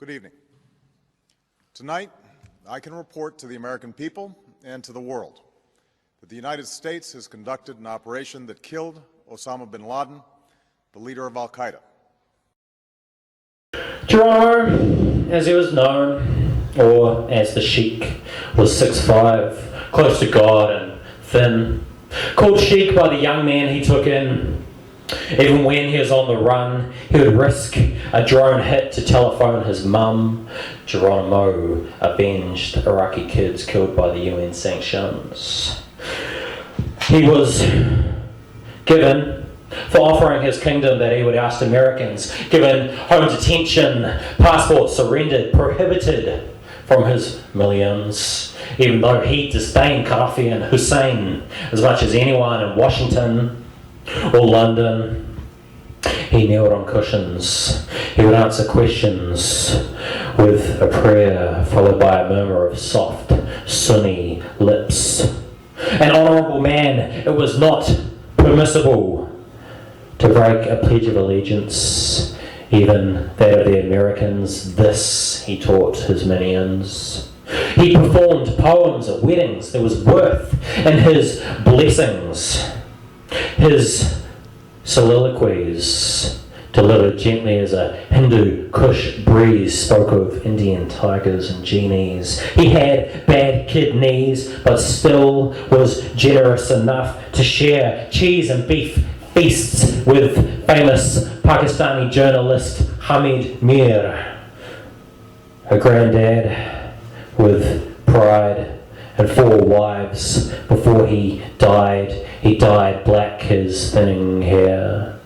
Good evening. Tonight, I can report to the American people and to the world that the United States has conducted an operation that killed Osama bin Laden, the leader of al-Qaeda. Geronimo, as he was known, or as the Sheik, was 6'5", close to God and thin. Called Sheik by the young man he took in. Even when he was on the run, he would risk a drone hit to telephone his mum. Geronimo avenged Iraqi kids killed by the UN sanctions. He was given, for offering his kingdom that he would oust Americans, given home detention, passports surrendered, prohibited from his millions, even though he disdained Gaddafi and Hussein as much as anyone in Washington or London. He knelt on cushions. He would answer questions with a prayer followed by a murmur of soft, Sunni lips. An honourable man, it was not permissible to break a pledge of allegiance, even that of the Americans. This he taught his minions. He performed poems at weddings. There was worth in his blessings. His soliloquies, delivered gently as a Hindu Kush breeze, spoke of Indian tigers and genies. He had bad kidneys, but still was generous enough to share cheese and beef feasts with famous Pakistani journalist Hamid Mir. Her granddad, with pride, and 4 wives before he died. He dyed black his thinning hair.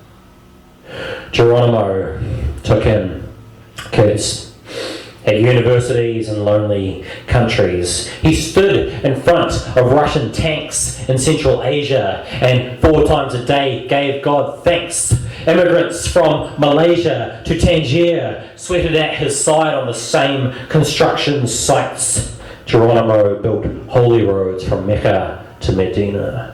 Geronimo took in kids at universities and lonely countries. He stood in front of Russian tanks in Central Asia and 4 times a day gave God thanks. Immigrants from Malaysia to Tangier sweated at his side on the same construction sites. Geronimo built holy roads from Mecca to Medina.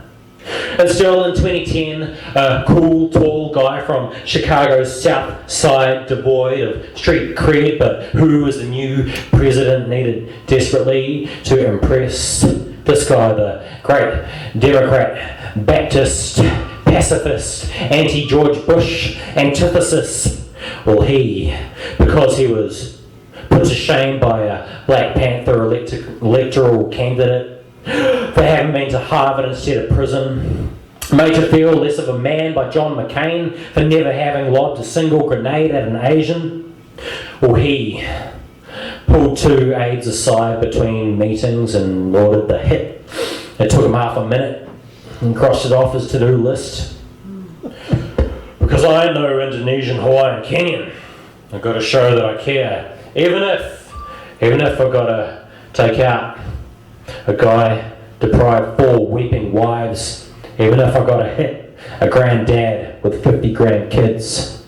And still in 2010, a cool, tall guy from Chicago's South Side, devoid of street cred, but who as the new president needed desperately to impress. This guy, the great Democrat, Baptist, pacifist, anti-George Bush antithesis. Well, he, because he was put to shame by a Black Panther electoral candidate for having been to Harvard instead of prison, made to feel less of a man by John McCain for never having lobbed a single grenade at an Asian. Well, he pulled 2 aides aside between meetings and ordered the hit. It took him half a minute and crossed it off his to-do list. Because I know Indonesian, Hawaiian, Kenyan, I've got to show that I care. Even if I've got to take out a guy, deprive 4 weeping wives, even if I've got to hit a granddad with 50 grandkids.